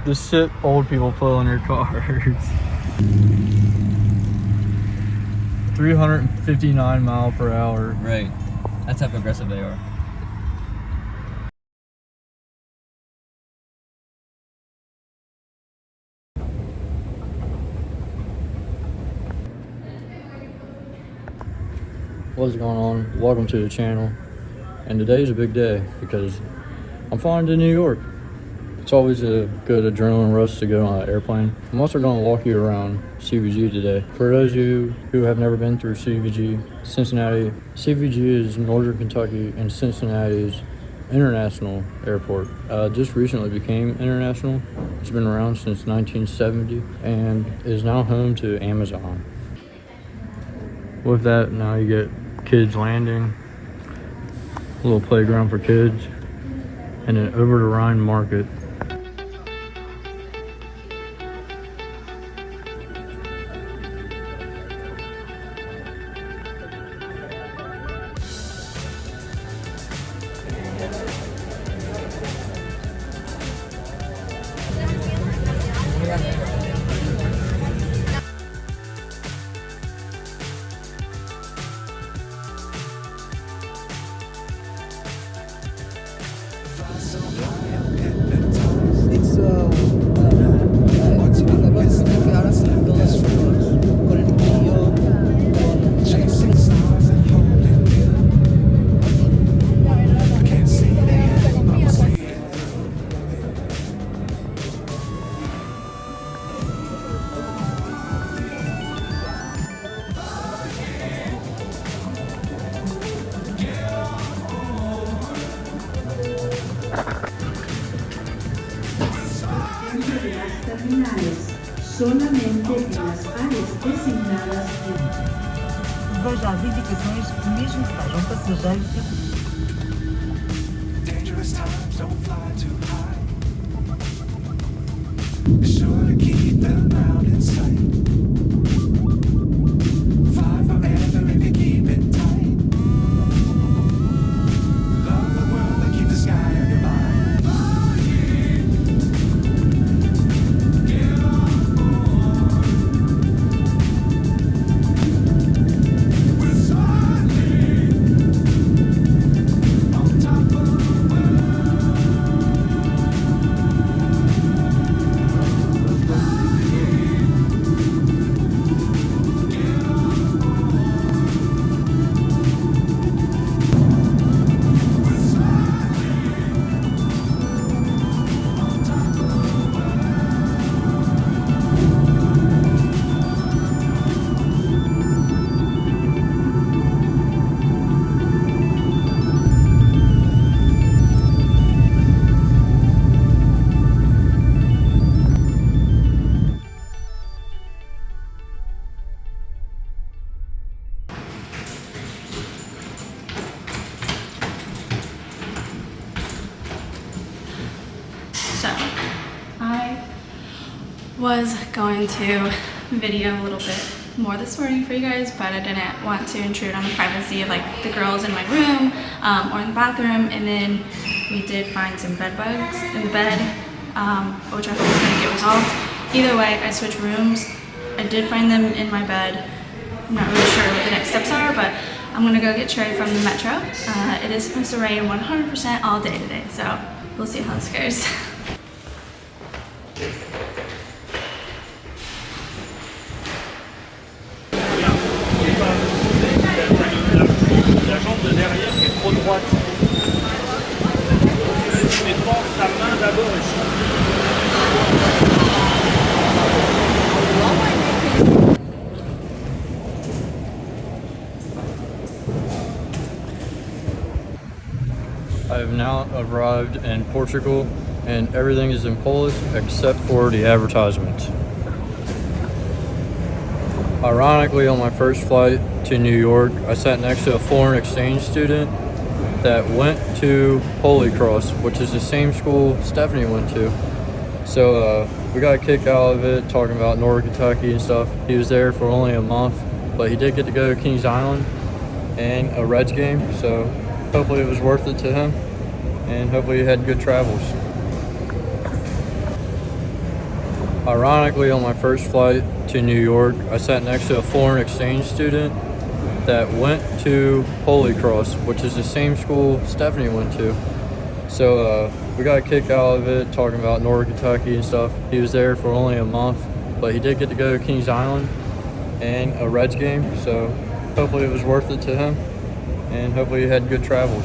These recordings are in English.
the shit old people put on their cars. 359 mile per hour. Right. That's how progressive they are. What's going on? Welcome to the channel. And today's a big day because I'm flying to New York. It's always a good adrenaline rush to get on an airplane. I'm also going to walk you around CVG today. For those of you who have never been through CVG, CVG is Northern Kentucky and Cincinnati's international airport. Just recently became international. It's been around since 1970 and is now home to Amazon. With that, now you get kids landing, a little playground for kids, and then over to Rhine Market. Solamente en las áreas designadas veja as indicações mesmo que sejam passageiros. Dangerous times don't fly too high. Be sure to keep them out in sight. Fly forever if you keep it tight. Love the world and keep the sky on your mind. So, I was going to video a little bit more this morning for you guys, but I didn't want to intrude on the privacy of like the girls in my room or in the bathroom. And then we did find some bed bugs in the bed, which I hope is going to get resolved. Either way, I switched rooms. I did find them in my bed. I'm not really sure what the next steps are, but I'm gonna go get Cherry from the metro. It is supposed to rain 100% all day today, so we'll see how this goes. La jambe de derrière qui est trop droite. Mais pense ta main d'abord ici. I have now arrived in Portugal and everything is in Polish except for the advertisement. Ironically, on my first flight to New York, I sat next to a foreign exchange student that went to Holy Cross, which is the same school Stephanie went to. So we got a kick out of it, talking about Northern Kentucky and stuff. He was there for only a month, but he did get to go to Kings Island and a Reds game, so hopefully it was worth it to him, and hopefully he had good travels. Ironically, on my first flight to New York, I sat next to a foreign exchange student that went to Holy Cross, which is the same school Stephanie went to. So we got a kick out of it, talking about Northern Kentucky and stuff. He was there for only a month, but he did get to go to Kings Island and a Reds game, so hopefully it was worth it to him, and hopefully he had good travels.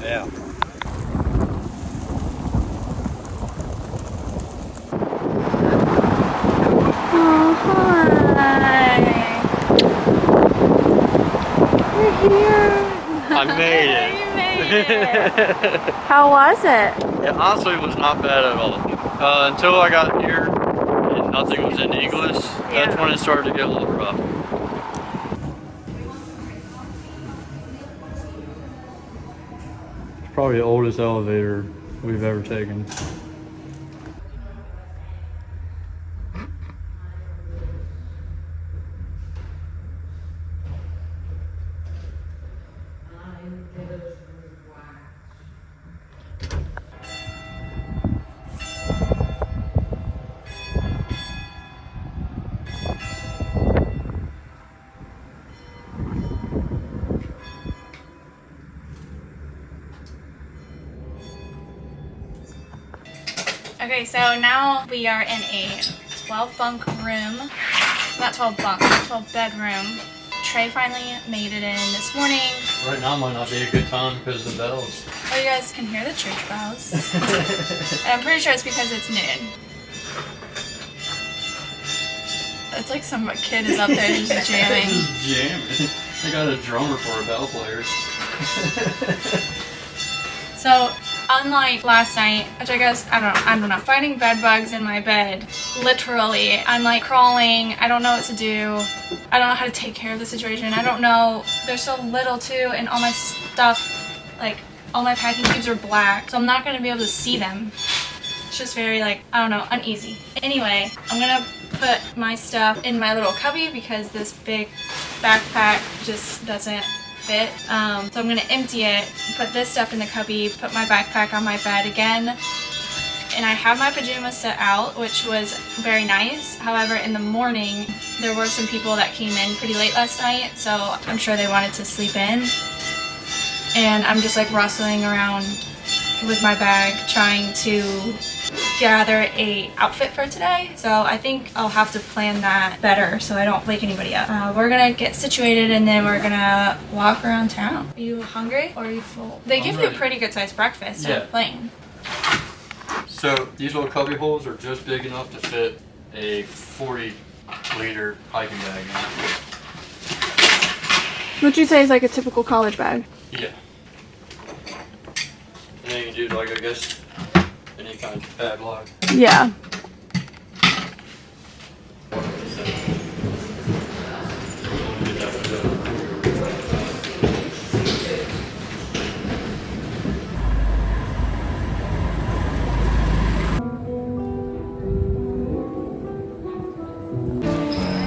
Yeah. Oh, hi. We're here. I made it. You made it. How was it? It honestly was not bad at all. Until I got here and nothing was in English, that's when it started to get a little rough. It's probably the oldest elevator we've ever taken. Okay, so now we are in a 12 bunk room. Not 12 bunk, 12 bedroom. Trey finally made it in this morning. Right now might not be a good time because of the bells. Oh, you guys can hear the church bells. And I'm pretty sure it's because it's noon. It's like some kid is up there just jamming. Just jamming. They got a drummer for a bell player. So, unlike last night, which I guess, I don't know, fighting bed bugs in my bed, literally, I'm like crawling, I don't know what to do, I don't know how to take care of the situation, I don't know, there's so little too, and all my stuff, like, all my packing cubes are black, so I'm not going to be able to see them. It's just very, like, I don't know, uneasy. Anyway, I'm gonna put my stuff in my little cubby because this big backpack just doesn't fit. So I'm gonna empty it, put this stuff in the cubby, put my backpack on my bed again, and I have my pajamas set out, which was very nice. However, in the morning, there were some people that came in pretty late last night, so I'm sure they wanted to sleep in. And I'm just like rustling around with my bag, trying to gather a outfit for today. So I think I'll have to plan that better so I don't wake anybody up. We're gonna get situated and then we're gonna walk around town. Are you hungry or are you full? They give you a pretty good sized breakfast at Plain. So these little cubby holes are just big enough to fit a 40-liter hiking bag in. Would you say is like a typical college bag? Yeah. And then you can do like, I guess, any kind of padlock. Yeah.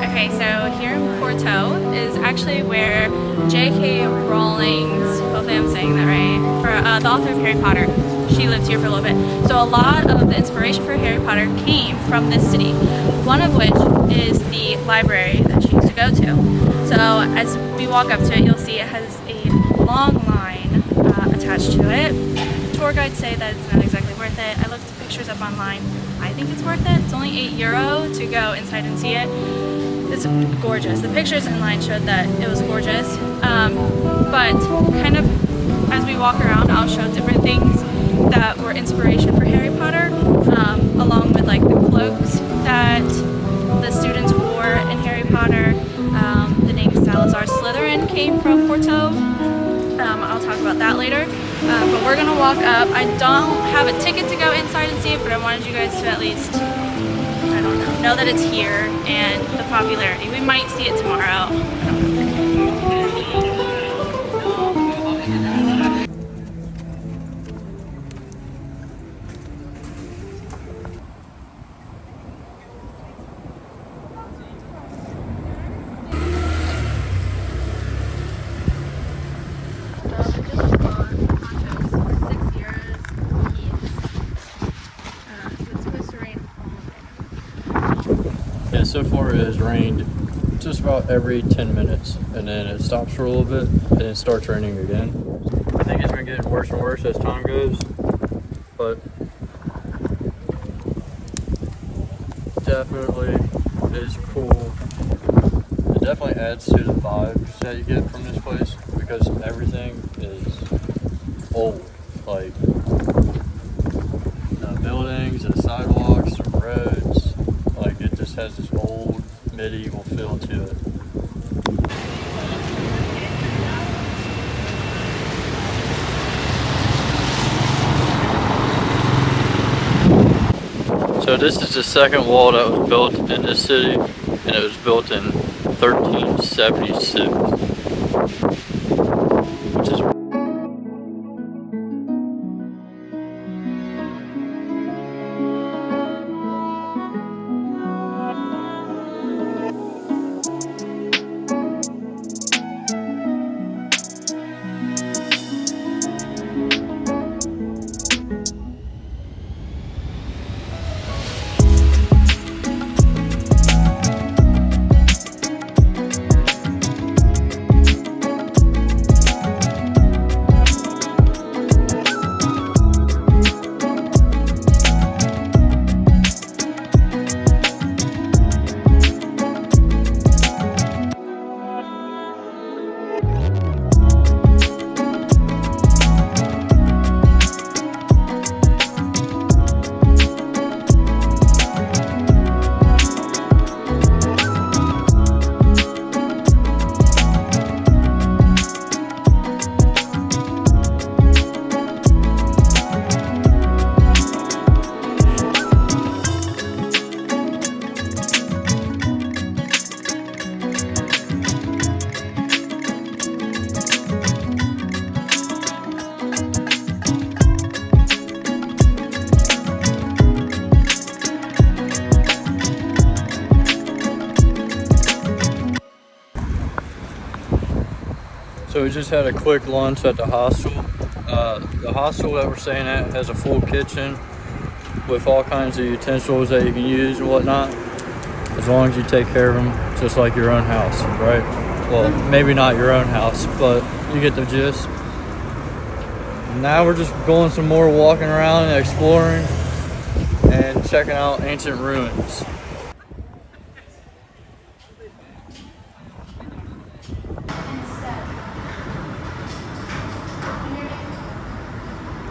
Okay, so here in Porto is actually where J.K. Rowling's, hopefully I'm saying that right, for the author of Harry Potter, she lived here for a little bit. So a lot of the inspiration for Harry Potter came from this city, one of which is the library that she used to go to. So as we walk up to it, you'll see it has a long line attached to it. Tour guides say that it's not exactly worth it. I looked pictures up online. I think it's worth it. It's only €8 to go inside and see it. It's gorgeous. The pictures online showed that it was gorgeous. But kind of as we walk around, I'll show different things that were inspiration for Harry Potter, along with like the cloaks that the students wore in Harry Potter. The name Salazar Slytherin came from Porto. talk about that later. But we're gonna walk up. I don't have a ticket to go inside and see it, but I wanted you guys to at least, I don't know that it's here and the popularity. We might see it tomorrow. I don't know. Yeah, so far it has rained just about every 10 minutes, and then it stops for a little bit, and then it starts raining again. I think it's been getting worse and worse as time goes, but definitely is cool. It definitely adds to the vibes that you get from this place, because everything is old. Like, the buildings, the sidewalks, the roads, like it just has this old medieval feel to it. So this is the second wall that was built in this city, and it was built in 1376, which is So we just had a quick lunch at the hostel. The hostel that we're staying at has a full kitchen with all kinds of utensils that you can use and whatnot, as long as you take care of them just like your own house, right? Well, maybe not your own house, but you get the gist. Now we're just going some more walking around and exploring and checking out ancient ruins.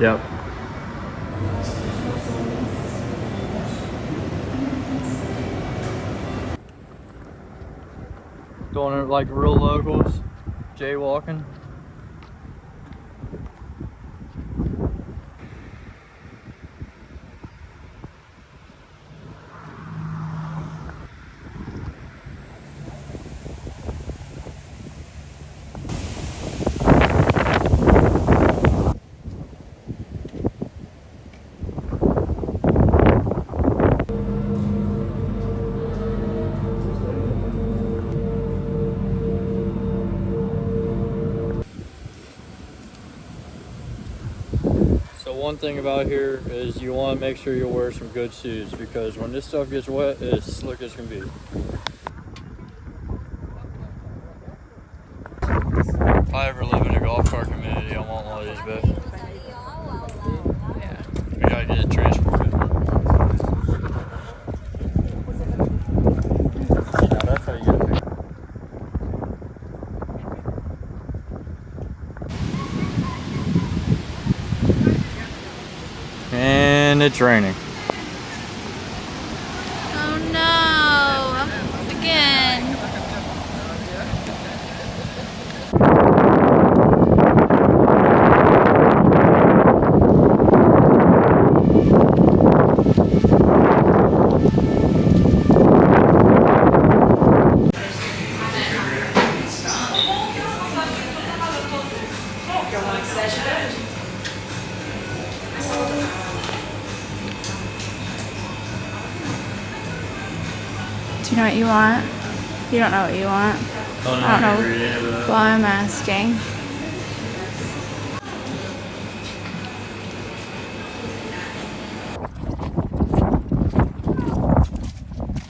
Yep. Doing it like real locals, jaywalking. So one thing about here is you want to make sure you wear some good shoes, because when this stuff gets wet, it's slick as can be. If I ever live in a golf cart community, I want one of these, but yeah, we gotta get it transported. Now that's how you get it. And it's raining. Oh no! Again. Do you know what you want? You don't know what you want. Oh, no, I don't know agree, yeah, why I'm asking.